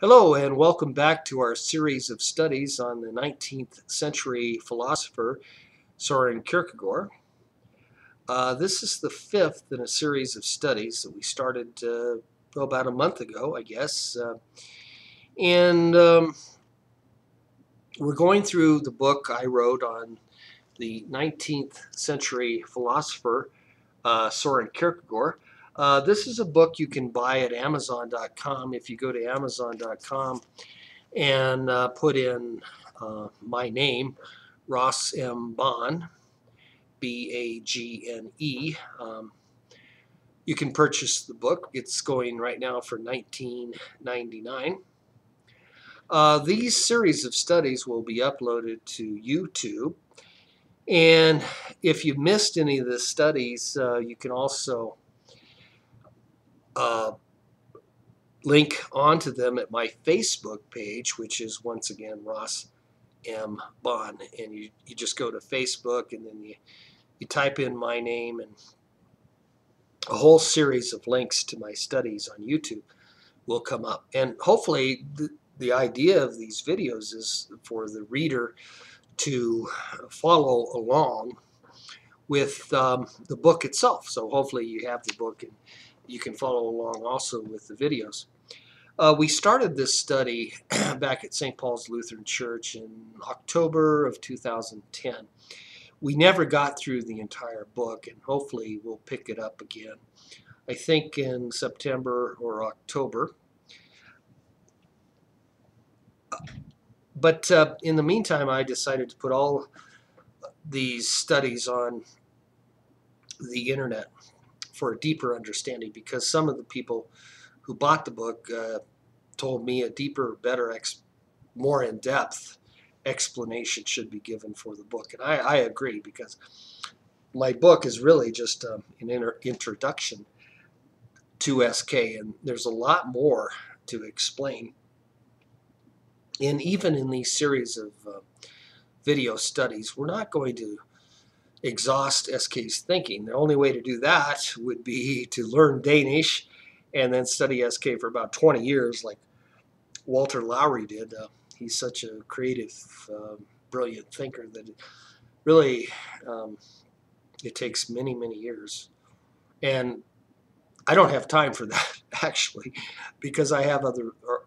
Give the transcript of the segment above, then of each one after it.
Hello and welcome back to our series of studies on the 19th century philosopher Soren Kierkegaard. This is the fifth in a series of studies that we started about a month ago, I guess. And we're going through the book I wrote on the 19th century philosopher Soren Kierkegaard. This is a book you can buy at Amazon.com. If you go to Amazon.com and put in my name, Ross M. Bond, Bagne. You can purchase the book. It's going right now for $19.99. These series of studies will be uploaded to YouTube. And if you missed any of the studies, you can also link onto them at my Facebook page, which is once again Ross M. Bond. And you just go to Facebook and then you type in my name, and a whole series of links to my studies on YouTube will come up. And hopefully the idea of these videos is for the reader to follow along with the book itself. So hopefully you have the book and you can follow along also with the videos. We started this study back at St. Paul's Lutheran Church in October of 2010. We never got through the entire book, and hopefully we'll pick it up again, I think in September or October. But in the meantime, I decided to put all these studies on the internet for a deeper understanding, because some of the people who bought the book told me a deeper, better, more in-depth explanation should be given for the book. And I agree, because my book is really just an introduction to SK, and there's a lot more to explain. And even in these series of video studies, we're not going to exhaust SK's thinking. The only way to do that would be to learn Danish and then study SK for about 20 years like Walter Lowry did. He's such a creative, brilliant thinker that really it takes many, many years. And I don't have time for that, actually, because I have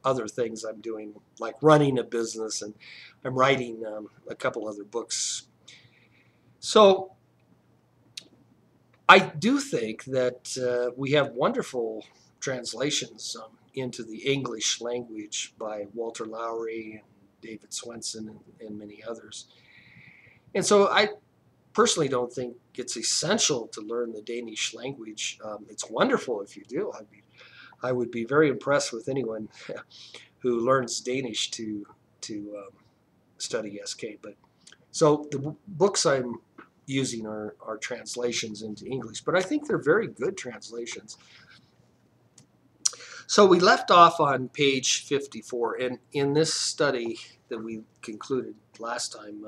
other things I'm doing, like running a business, and I'm writing a couple other books. So I do think that we have wonderful translations into the English language by Walter Lowry and David Swenson and many others. And so I personally don't think it's essential to learn the Danish language. It's wonderful if you do. I would be very impressed with anyone who learns Danish to study SK. But so the books I'm using are translations into English, but I think they're very good translations. So we left off on page 54, and in this study that we concluded last time,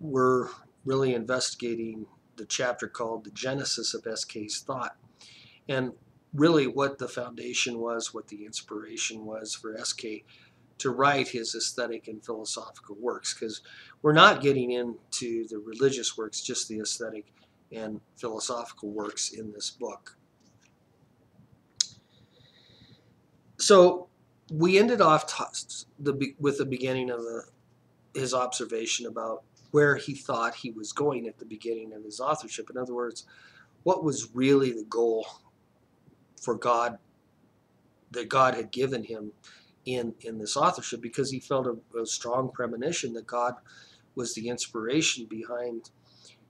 we're really investigating the chapter called The Genesis of SK's Thought, and really what the foundation was, what the inspiration was for SK to write his aesthetic and philosophical works, because we're not getting into the religious works, just the aesthetic and philosophical works in this book. So we ended off with the beginning of his observation about where he thought he was going at the beginning of his authorship. In other words, what was really the goal for God that God had given him in this authorship, because he felt a strong premonition that God was the inspiration behind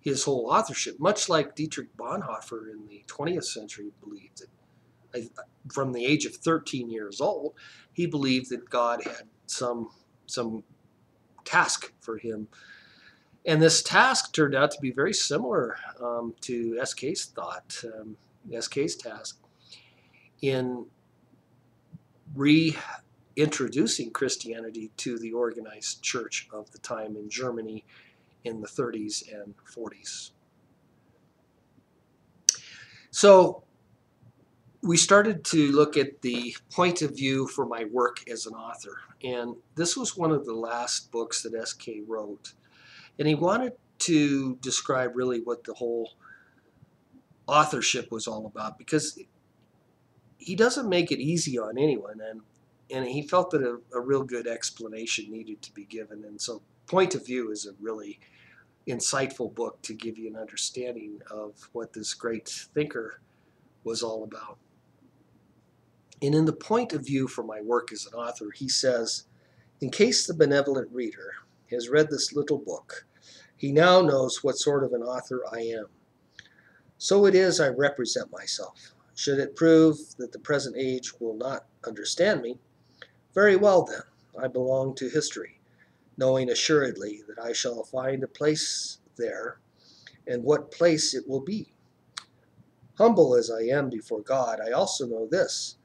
his whole authorship, much like Dietrich Bonhoeffer in the 20th century believed it. From the age of 13 years old, he believed that God had some task for him. And this task turned out to be very similar to SK's thought, SK's task in reintroducing Christianity to the organized church of the time in Germany in the 30s and 40s. So we started to look at the point of view for my work as an author. And this was one of the last books that SK wrote. And he wanted to describe really what the whole authorship was all about, because he doesn't make it easy on anyone. And he felt that a real good explanation needed to be given. And so Point of View is a really insightful book to give you an understanding of what this great thinker was all about. And in the Point of View for my work as an author, he says, in case the benevolent reader has read this little book, he now knows what sort of an author I am. So it is I represent myself. Should it prove that the present age will not understand me, very well then, I belong to history, knowing assuredly that I shall find a place there, and what place it will be. Humble as I am before God, I also know this,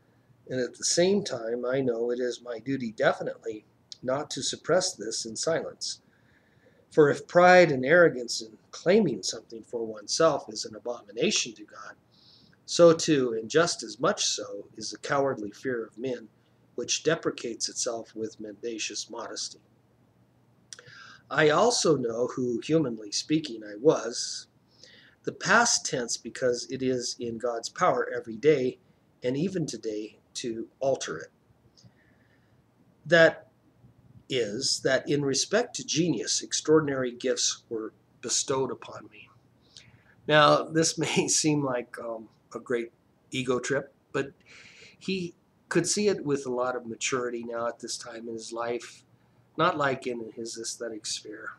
and at the same time I know it is my duty definitely not to suppress this in silence. For if pride and arrogance in claiming something for oneself is an abomination to God, so too, and just as much so, is the cowardly fear of men, which deprecates itself with mendacious modesty. I also know who, humanly speaking, I was, the past tense, because it is in God's power every day, and even today, to alter it. That is, that in respect to genius, extraordinary gifts were bestowed upon me. Now, this may seem like a great ego trip, but he could see it with a lot of maturity now at this time in his life, not like in his aesthetic sphere,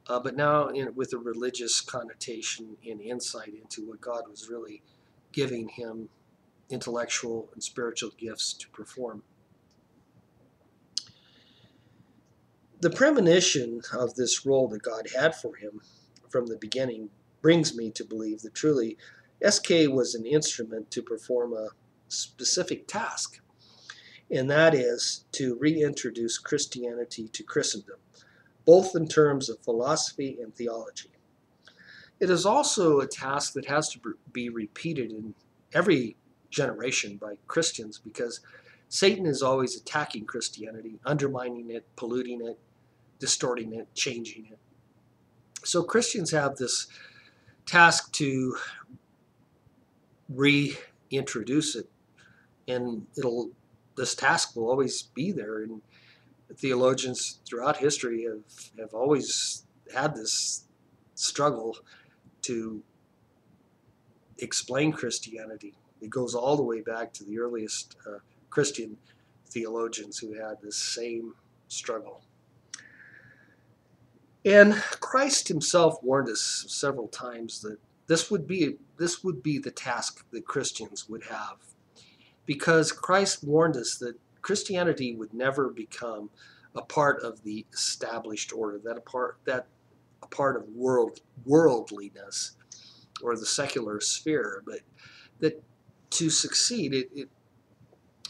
but now with a religious connotation and insight into what God was really giving him intellectual and spiritual gifts to perform. The premonition of this role that God had for him from the beginning brings me to believe that truly SK was an instrument to perform a specific task, and that is to reintroduce Christianity to Christendom, both in terms of philosophy and theology. It is also a task that has to be repeated in every generation by Christians, because Satan is always attacking Christianity, undermining it, polluting it, distorting it, changing it. So Christians have this task to reintroduce it, and this task will always be there. And theologians throughout history have always had this struggle to explain Christianity. It goes all the way back to the earliest Christian theologians who had this same struggle. And Christ himself warned us several times that this would be the task that Christians would have, because Christ warned us that Christianity would never become a part of the established order, that a part of worldliness or the secular sphere, but that to succeed, it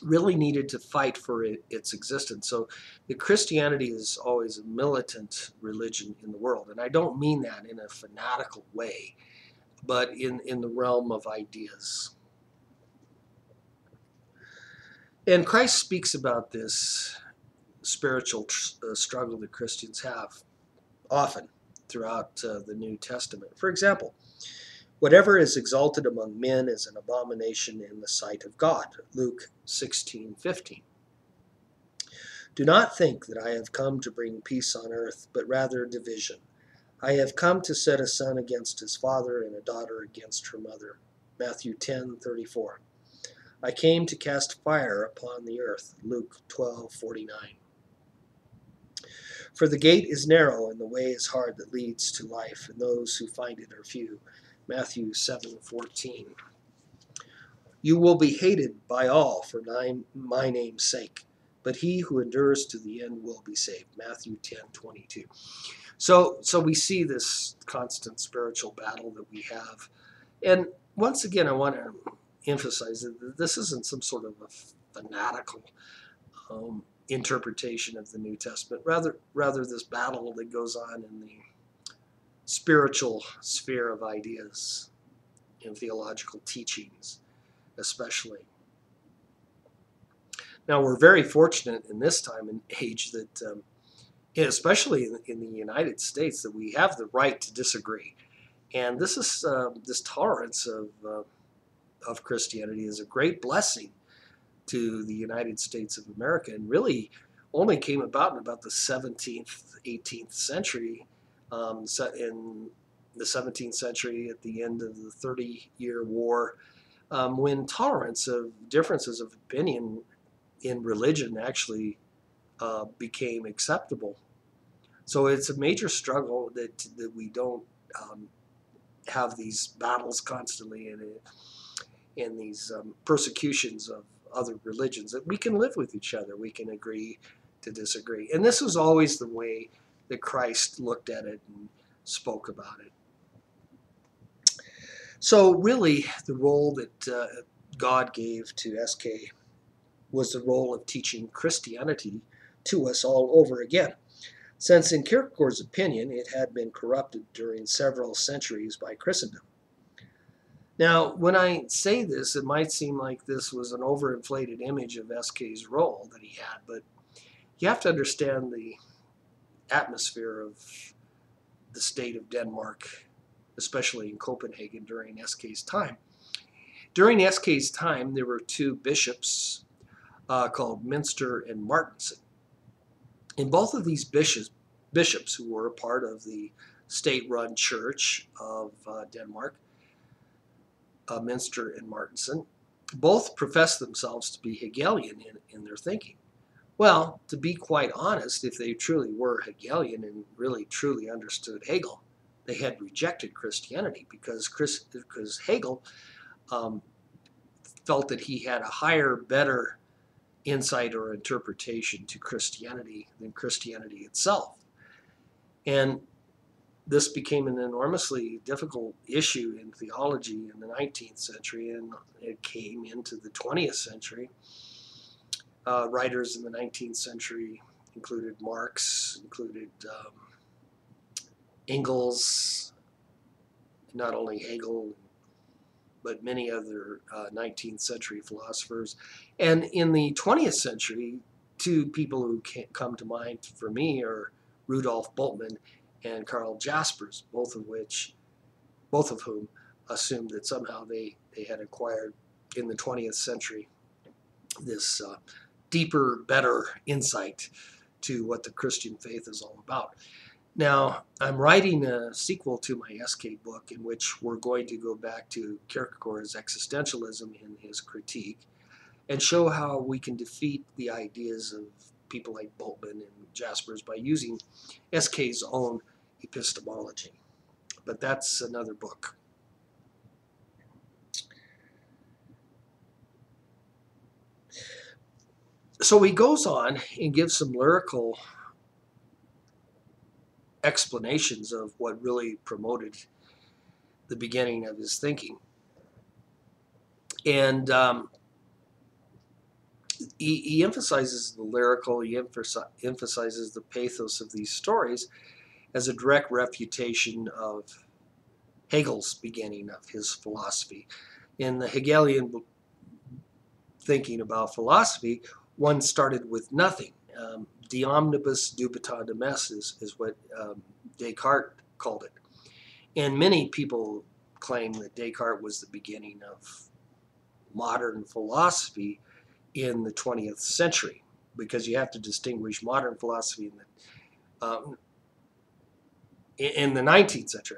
really needed to fight for its existence. So the Christianity is always a militant religion in the world. And I don't mean that in a fanatical way, but in the realm of ideas. And Christ speaks about this spiritual struggle that Christians have often throughout the New Testament. For example, whatever is exalted among men is an abomination in the sight of God. Luke 16:15. Do not think that I have come to bring peace on earth, but rather division. I have come to set a son against his father and a daughter against her mother. Matthew 10:34. I came to cast fire upon the earth. Luke 12:49. For the gate is narrow and the way is hard that leads to life, and those who find it are few. Matthew 7:14. You will be hated by all for my name's sake, but he who endures to the end will be saved. Matthew 10:22. So we see this constant spiritual battle that we have. And once again, I want to emphasize that this isn't some sort of a fanatical interpretation of the New Testament. Rather this battle that goes on in the spiritual sphere of ideas and theological teachings especially. Now, we're very fortunate in this time and age that, especially in the United States, that we have the right to disagree. And this tolerance of Christianity is a great blessing to the United States of America, and really only came about in about the 17th, 18th century. In the 17th century, at the end of the 30-year war, when tolerance of differences of opinion in religion actually became acceptable. So it's a major struggle that we don't have these battles constantly and these persecutions of other religions, that we can live with each other. We can agree to disagree. And this was always the way that Christ looked at it and spoke about it. So really, the role that God gave to S.K. was the role of teaching Christianity to us all over again, since in Kierkegaard's opinion, it had been corrupted during several centuries by Christendom. Now, when I say this, it might seem like this was an overinflated image of S.K.'s role that he had, but you have to understand the atmosphere of the state of Denmark, especially in Copenhagen during S.K.'s time. During S.K.'s time, there were two bishops called Minster and Martensen. And both of these bishops, who were a part of the state-run church of Denmark, Minster and Martensen, both professed themselves to be Hegelian in their thinking. Well, to be quite honest, if they truly were Hegelian and really truly understood Hegel, they had rejected Christianity because Hegel felt that he had a higher, better insight or interpretation to Christianity than Christianity itself. And this became an enormously difficult issue in theology in the 19th century, and it came into the 20th century. Writers in the 19th century included Marx, included Engels, not only Hegel, but many other 19th century philosophers. And in the 20th century, two people who come to mind for me are Rudolf Bultmann and Karl Jaspers, both of whom assumed that somehow they had acquired in the 20th century this deeper, better insight to what the Christian faith is all about. Now, I'm writing a sequel to my S.K. book in which we're going to go back to Kierkegaard's existentialism in his critique and show how we can defeat the ideas of people like Bultmann and Jaspers by using S.K.'s own epistemology. But that's another book. So he goes on and gives some lyrical explanations of what really promoted the beginning of his thinking. And he emphasizes the lyrical, he emphasizes the pathos of these stories as a direct refutation of Hegel's beginning of his philosophy. In the Hegelian thinking about philosophy, one started with nothing. De omnibus dubitandum est is what Descartes called it. And many people claim that Descartes was the beginning of modern philosophy in the 20th century, because you have to distinguish modern philosophy in the 19th century,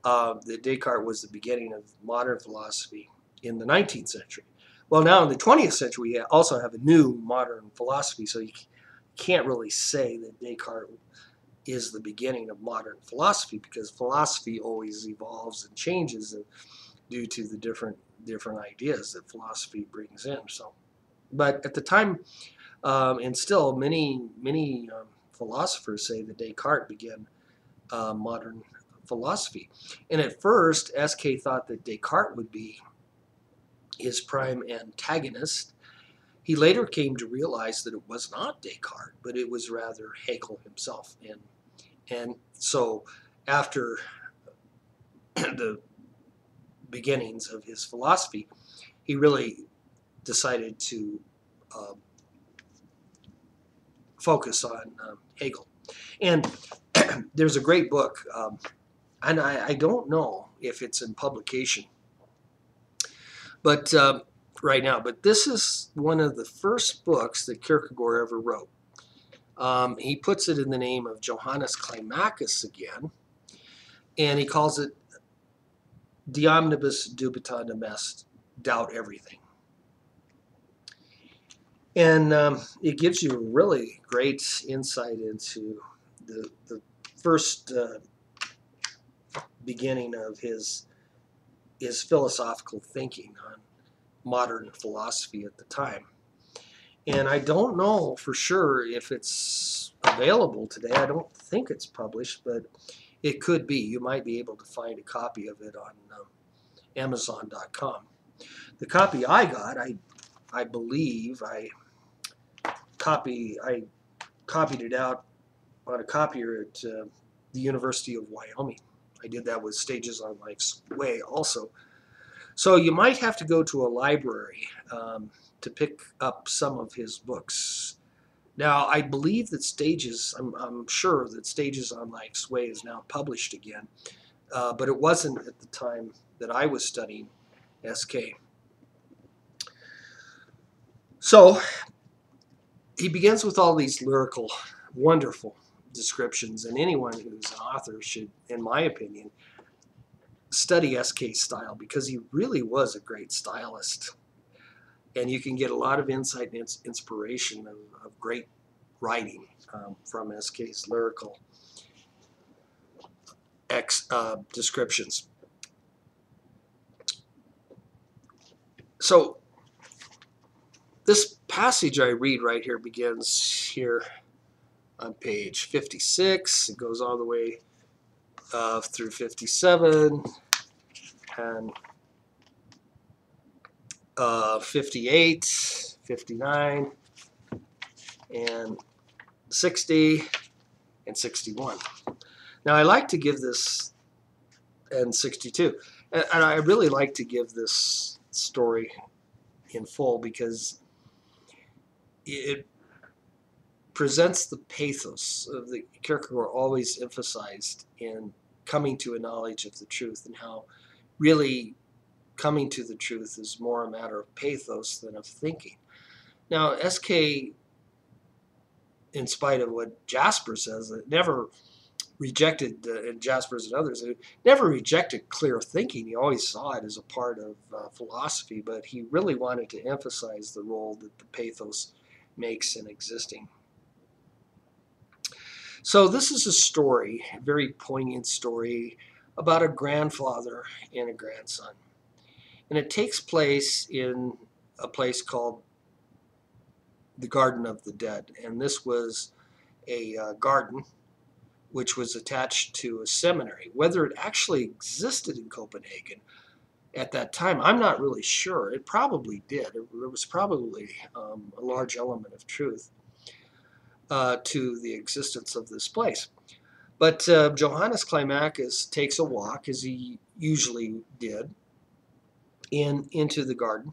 that Descartes was the beginning of modern philosophy in the 19th century. Well, now in the 20th century, we also have a new modern philosophy, so you can't really say that Descartes is the beginning of modern philosophy, because philosophy always evolves and changes due to the different ideas that philosophy brings in. So, but at the time, and still many philosophers say that Descartes began modern philosophy. And at first, S.K. thought that Descartes would be his prime antagonist. He later came to realize that it was not Descartes, but it was rather Hegel himself. And so after the beginnings of his philosophy, he really decided to um, focus on Hegel. And there's a great book, and I don't know if it's in publication, but right now. But this is one of the first books that Kierkegaard ever wrote. He puts it in the name of Johannes Climacus again, and he calls it De Omnibus Dubitandum Est, Doubt Everything. And it gives you a really great insight into the first beginning of his philosophical thinking on modern philosophy at the time. And I don't know for sure if it's available today. I don't think it's published, but it could be. You might be able to find a copy of it on Amazon.com. The copy I got, I believe I copied it out on a copier at the University of Wyoming. I did that with Stages on Life's Way also. So you might have to go to a library to pick up some of his books. Now, I believe that I'm sure that Stages on Life's Way is now published again, but it wasn't at the time that I was studying SK. So he begins with all these lyrical, wonderful descriptions, and anyone who's an author should, in my opinion, study SK's style, because he really was a great stylist. And you can get a lot of insight and inspiration of great writing from SK's lyrical descriptions. So this passage I read right here begins here on page 56. It goes all the way through 57 and 58, 59, and 60, and 61. Now I like to give this, and 62, and I really like to give this story in full because it presents the pathos of the Kierkegaard always emphasized in coming to a knowledge of the truth, and how really coming to the truth is more a matter of pathos than of thinking. Now, SK, in spite of what Jasper says, it never rejected, and Jasper's and others, it never rejected clear thinking. He always saw it as a part of philosophy, but he really wanted to emphasize the role that the pathos makes in existing. So this is a story, a very poignant story, about a grandfather and a grandson. And it takes place in a place called the Garden of the Dead. And this was a garden which was attached to a seminary. Whether it actually existed in Copenhagen at that time, I'm not really sure. It probably did. There was probably a large element of truth to the existence of this place. But Johannes Climacus takes a walk, as he usually did, into the garden.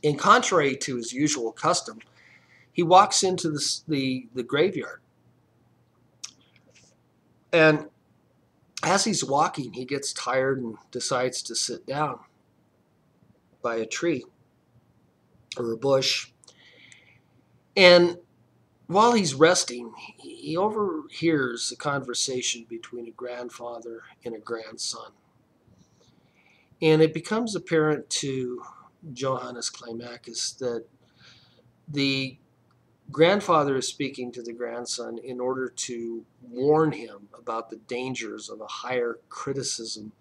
And contrary to his usual custom, he walks into the graveyard. And as he's walking, he gets tired and decides to sit down by a tree or a bush. And while he's resting, he overhears a conversation between a grandfather and a grandson. And it becomes apparent to Johannes Climacus that the grandfather is speaking to the grandson in order to warn him about the dangers of a higher criticism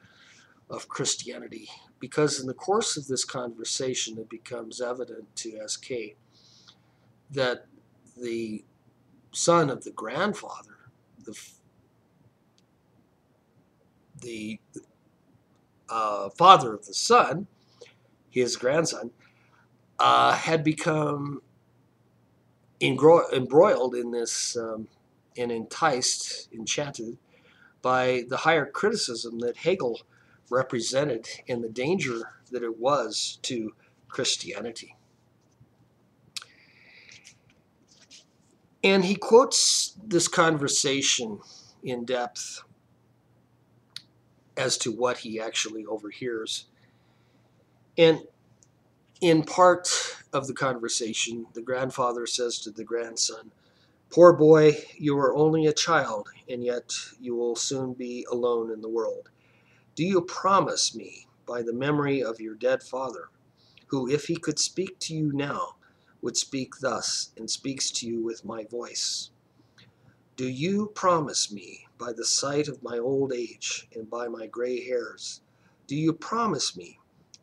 of Christianity. Because in the course of this conversation, it becomes evident to SK that the son of the grandfather, the father of the son, his grandson, had become embroiled in this and enchanted by the higher criticism that Hegel represented and the danger that it was to Christianity. And he quotes this conversation in depth as to what he actually overhears. And in part of the conversation, the grandfather says to the grandson, "Poor boy, you are only a child, and yet you will soon be alone in the world. Do you promise me, by the memory of your dead father, who, if he could speak to you now, would speak thus, and speaks to you with my voice? Do you promise me, by the sight of my old age and by my gray hairs, do you promise me,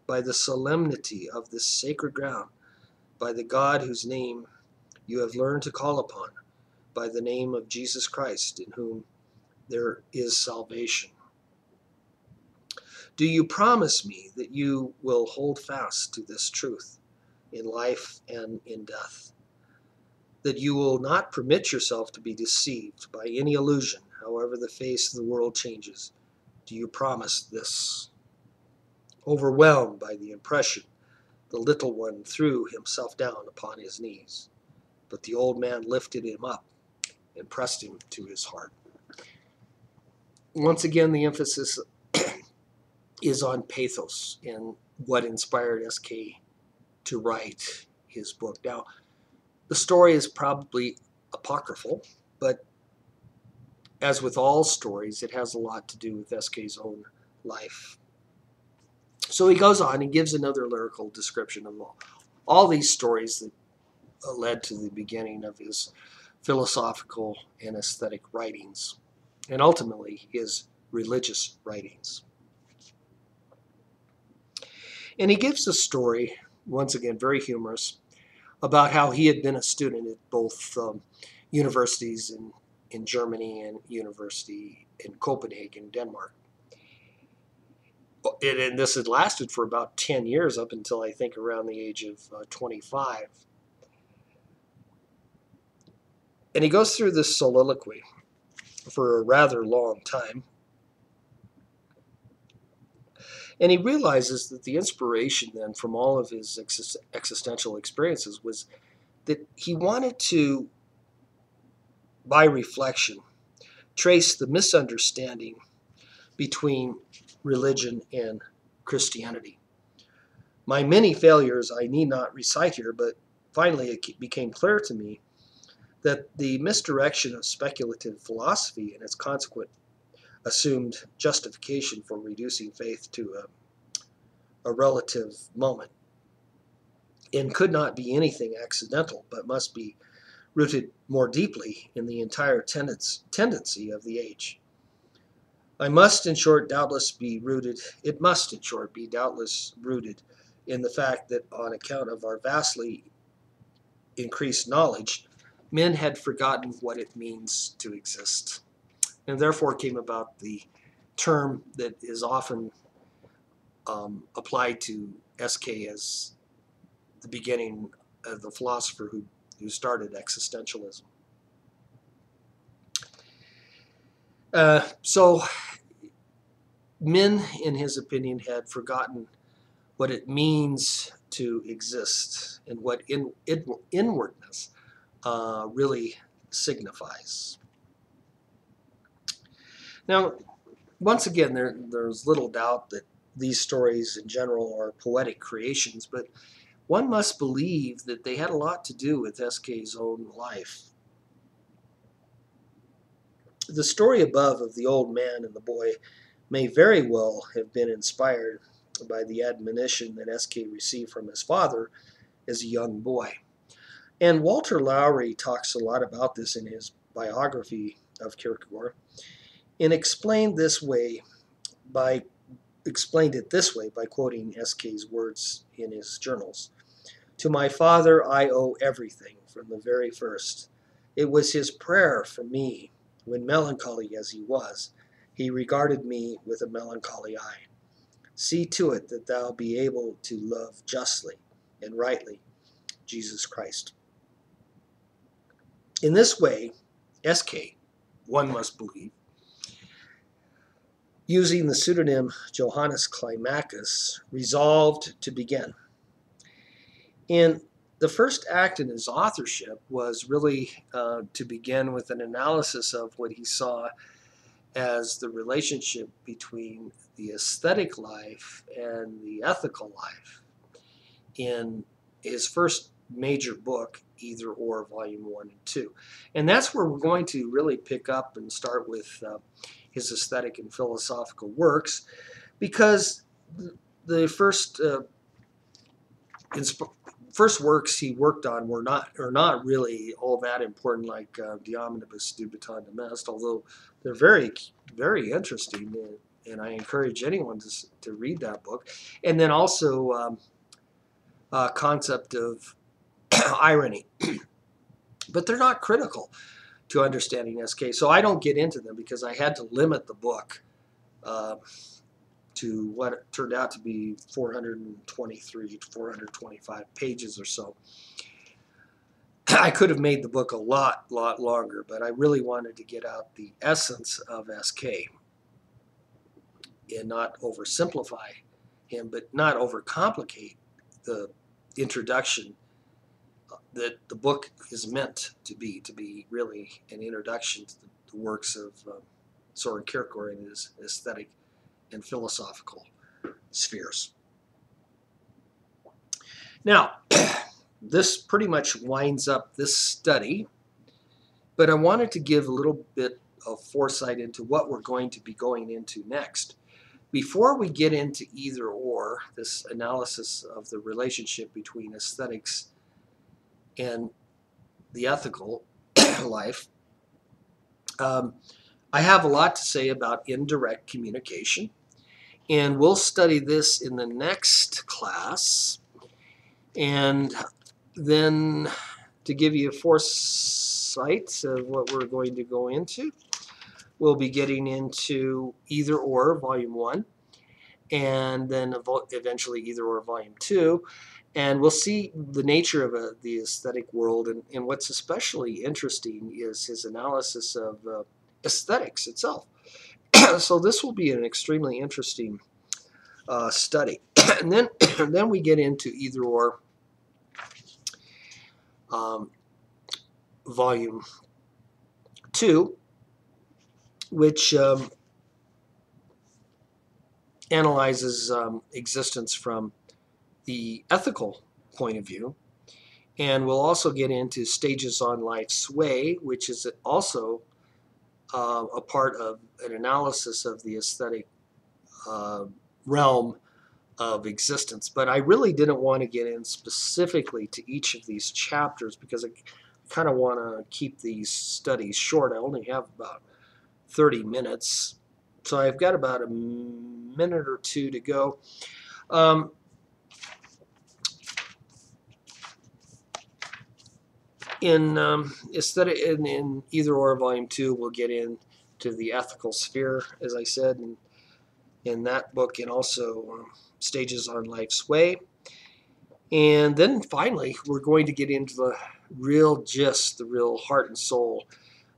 by the solemnity of this sacred ground, by the God whose name you have learned to call upon, by the name of Jesus Christ, in whom there is salvation? Do you promise me that you will hold fast to this truth in life and in death? That you will not permit yourself to be deceived by any illusion, however the face of the world changes? Do you promise this?" Overwhelmed by the impression, the little one threw himself down upon his knees, but the old man lifted him up and pressed him to his heart. Once again, the emphasis is on pathos and what inspired S.K. to write his book. Now, the story is probably apocryphal, but as with all stories, it has a lot to do with S.K.'s own life. So he goes on and gives another lyrical description of all these stories that led to the beginning of his philosophical and aesthetic writings, and ultimately his religious writings. And he gives a story, once again very humorous, about how he had been a student at both universities in Germany and university in Copenhagen, Denmark. And this had lasted for about 10 years, up until I think around the age of 25. And he goes through this soliloquy for a rather long time. And he realizes that the inspiration then from all of his existential experiences was that he wanted to, by reflection, trace the misunderstanding between religion and Christianity. My many failures I need not recite here, but finally it became clear to me that the misdirection of speculative philosophy and its consequent assumed justification for reducing faith to a relative moment, and could not be anything accidental, but must be rooted more deeply in the entire tendency of the age. It must, in short, be doubtless rooted in the fact that on account of our vastly increased knowledge, men had forgotten what it means to exist. And therefore came about the term that is often applied to S.K. as the beginning of the philosopher who started existentialism. So men, in his opinion, had forgotten what it means to exist and what inwardness really signifies. Now, once again, there's little doubt that these stories in general are poetic creations, but one must believe that they had a lot to do with S.K.'s own life. The story above of the old man and the boy may very well have been inspired by the admonition that S.K. received from his father as a young boy. And Walter Lowry talks a lot about this in his biography of Kierkegaard, and explained it this way by quoting S.K.'s words in his journals. "To my father I owe everything from the very first. It was his prayer for me, when melancholy as he was, he regarded me with a melancholy eye. See to it that thou be able to love justly and rightly Jesus Christ." In this way, S.K., one must believe, using the pseudonym Johannes Climacus, resolved to begin. And the first act in his authorship was really to begin with an analysis of what he saw as the relationship between the aesthetic life and the ethical life in his first major book, Either Or, Volume 1 and 2. And that's where we're going to really pick up and start with his aesthetic and philosophical works, because the first works he worked on are not really all that important, like De Omnibus Dubitan Demest, although they're very, very interesting, and I encourage anyone to read that book. And then also concept of irony, but they're not critical to understanding SK. So I don't get into them because I had to limit the book to what turned out to be 423 to 425 pages or so. I could have made the book a lot longer, but I really wanted to get out the essence of SK and not oversimplify him, but not overcomplicate the introduction that the book is meant to be really an introduction to the works of Soren Kierkegaard in his aesthetic and philosophical spheres. Now, this pretty much winds up this study, but I wanted to give a little bit of foresight into what we're going to be going into next. Before we get into Either Or, this analysis of the relationship between aesthetics and the ethical life, I have a lot to say about indirect communication, and we'll study this in the next class. And then to give you a foresight of what we're going to go into, we'll be getting into Either Or, Volume 1, and then eventually Either Or, Volume 2. And we'll see the nature of the aesthetic world. And what's especially interesting is his analysis of aesthetics itself. So this will be an extremely interesting study. And then we get into Either Or, Volume 2, which analyzes existence from the ethical point of view. And we'll also get into Stages on Life's Way, which is also a part of an analysis of the aesthetic realm of existence. But I really didn't want to get in specifically to each of these chapters because I kind of want to keep these studies short. I only have about 30 minutes, so I've got about a minute or two to go. In aesthetic, in Either Or, Volume 2, we'll get into the ethical sphere, as I said, in that book, and also Stages on Life's Way. And then finally, we're going to get into the real gist, the real heart and soul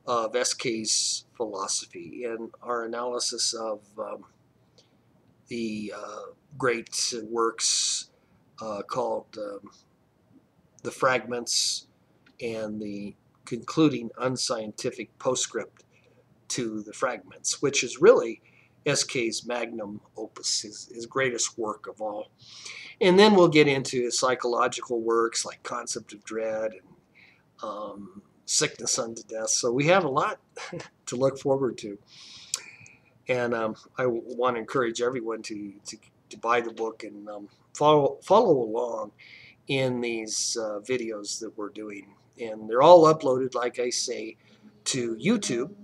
of SK's philosophy and our analysis of the great works called The Fragments and the concluding unscientific postscript to The Fragments, which is really SK's magnum opus, his greatest work of all. And then we'll get into his psychological works like Concept of Dread and Sickness Unto Death. So we have a lot to look forward to. And I want to encourage everyone to buy the book and follow along in these videos that we're doing. And they're all uploaded, like I say, to YouTube.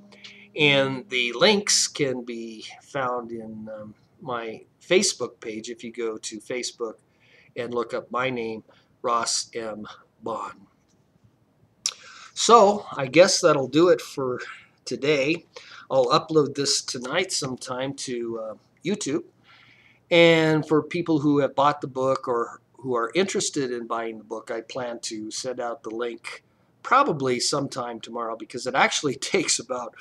And the links can be found in my Facebook page if you go to Facebook and look up my name, Ross M. Bond. So I guess that'll do it for today. I'll upload this tonight sometime to YouTube. And for people who have bought the book or who are interested in buying the book, I plan to send out the link probably sometime tomorrow, because it actually takes about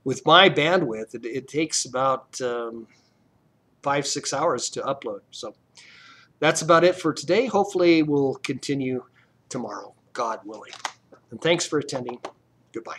with my bandwidth, it takes about 5-6 hours to upload. So that's about it for today. Hopefully we'll continue tomorrow, God willing. And thanks for attending. Goodbye.